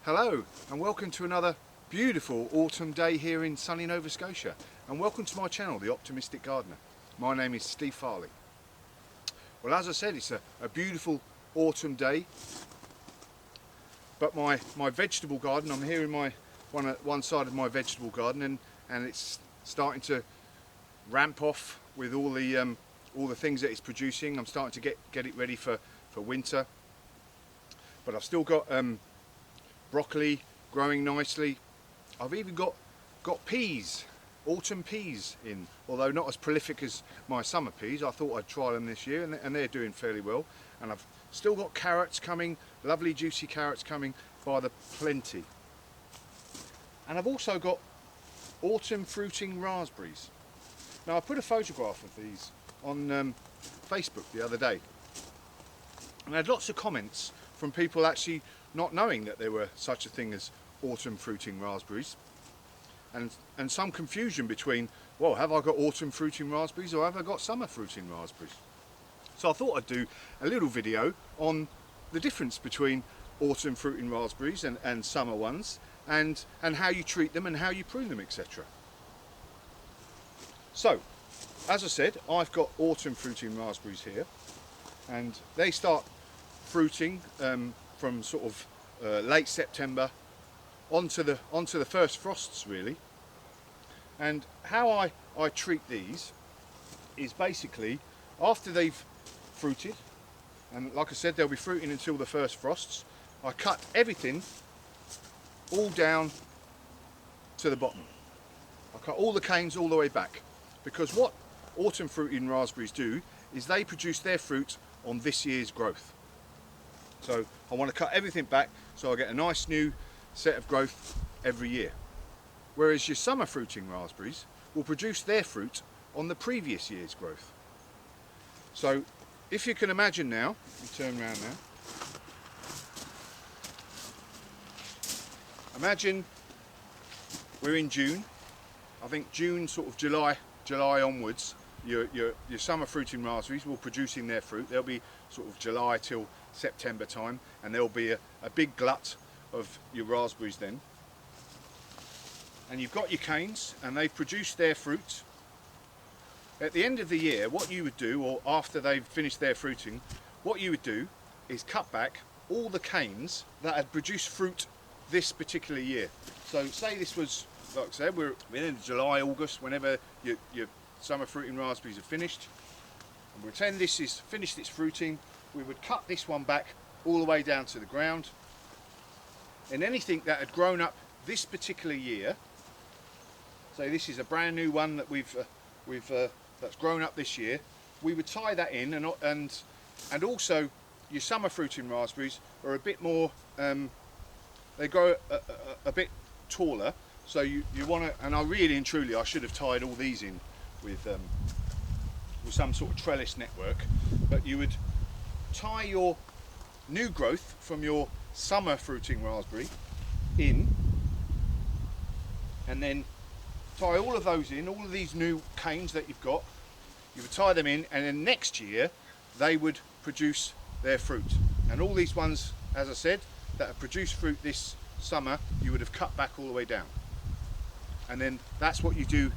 Hello and welcome to another beautiful autumn day here in sunny Nova Scotia, and welcome to my channel, The Optimistic Gardener. My name is Steve Farley. Well, as I said, it's a beautiful autumn day, but my vegetable garden, I'm here in my one side of my vegetable garden, and it's starting to ramp off with all the things that it's producing. I'm starting to get it ready for winter, but I've still got broccoli growing nicely. I've even got peas, autumn peas in, although not as prolific as my summer peas. I thought I'd try them this year, and they're doing fairly well. And I've still got carrots coming, lovely juicy carrots coming by the plenty. And I've also got autumn fruiting raspberries. Now, I put a photograph of these on Facebook the other day, and I had lots of comments from people actually not knowing that there were such a thing as autumn fruiting raspberries, and some confusion between, well, have I got autumn fruiting raspberries or have I got summer fruiting raspberries? So I thought I'd do a little video on the difference between autumn fruiting raspberries and summer ones, and how you treat them and how you prune them, etc. So, as I said, I've got autumn fruiting raspberries here, and they start fruiting from sort of late September onto the first frosts, really. And how I treat these is basically, after they've fruited, and like I said, they'll be fruiting until the first frosts, I cut everything all down to the bottom. I cut all the canes all the way back, because what autumn fruiting raspberries do is they produce their fruit on this year's growth. So I want to cut everything back so I get a nice new set of growth every year. Whereas your summer fruiting raspberries will produce their fruit on the previous year's growth. So if you can imagine now, turn around now. Imagine we're in June. I think June, sort of July onwards, your summer fruiting raspberries will producing their fruit. They'll be sort of July till September time, and there'll be a big glut of your raspberries then. And you've got your canes, and they've produced their fruit. At the end of the year, what you would do, or after they've finished their fruiting, what you would do is cut back all the canes that had produced fruit this particular year. So say this was, like I said, we're in July, August, whenever your summer fruiting raspberries are finished, and pretend this is finished its fruiting, we would cut this one back all the way down to the ground, and anything that had grown up this particular year, so this is a brand new one that that's grown up this year, we would tie that in, and also your summer fruiting raspberries are a bit more, they grow a bit taller, so you want to, and I really and truly I should have tied all these in with some sort of trellis network, but you would tie your new growth from your summer fruiting raspberry in, and then tie all of those in, all of these new canes that you've got, you would tie them in, and then next year they would produce their fruit. And all these ones, as I said, that have produced fruit this summer, you would have cut back all the way down. And then that's what you do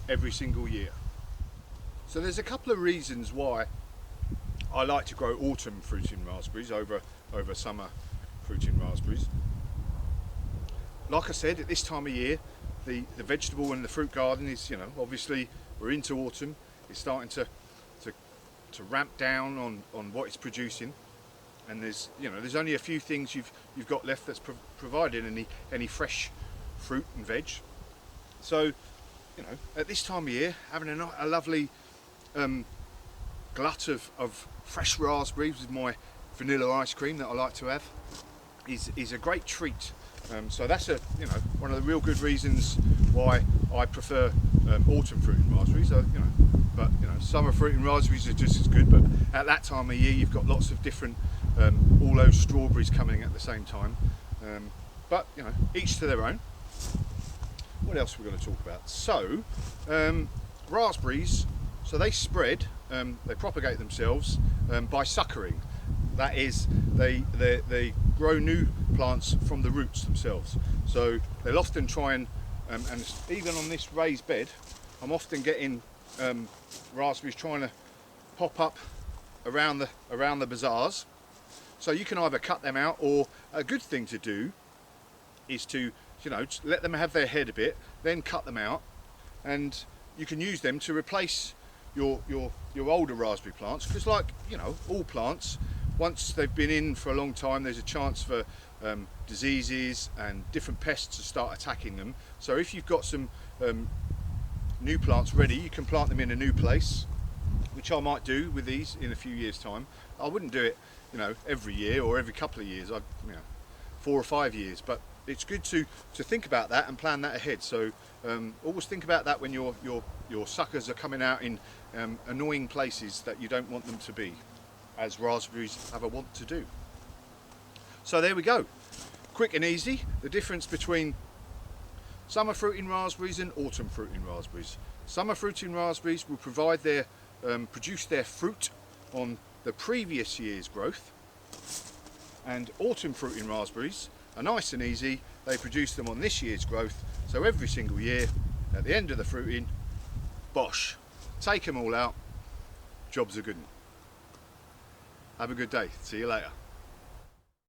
every single year. So there's a couple of reasons why I like to grow autumn fruiting raspberries over summer fruiting raspberries. Like I said, at this time of year, the vegetable and the fruit garden is, obviously we're into autumn. It's starting to ramp down on what it's producing, and there's only a few things you've got left that's providing any fresh fruit and veg. So at this time of year, having a lovely glut of fresh raspberries with my vanilla ice cream that I like to have is a great treat. So that's one of the real good reasons why I prefer autumn fruiting raspberries. But summer fruiting raspberries are just as good. But at that time of year, you've got lots of different all those strawberries coming at the same time. But each to their own. What else are we going to talk about? So raspberries, so they spread, they propagate themselves by suckering. That is, they grow new plants from the roots themselves. So they'll often try and even on this raised bed, I'm often getting raspberries trying to pop up around the bazaars. So you can either cut them out, or a good thing to do is to, you know, let them have their head a bit, then cut them out, and you can use them to replace your older raspberry plants, because, like, you know, all plants, once they've been in for a long time, there's a chance for diseases and different pests to start attacking them. So if you've got some new plants ready, you can plant them in a new place, which I might do with these in a few years' time. I wouldn't do it, you know, every year or every couple of years. 4 or 5 years, but it's good to think about that and plan that ahead. So always think about that when your suckers are coming out in annoying places that you don't want them to be, as raspberries have a want to do. So there we go, quick and easy, the difference between summer fruiting raspberries and autumn fruiting raspberries. Summer fruiting raspberries will produce their fruit on the previous year's growth, and autumn fruiting raspberries are nice and easy, they produce them on this year's growth. So every single year, at the end of the fruiting, bosh, take them all out, job's a good one. Have a good day, see you later.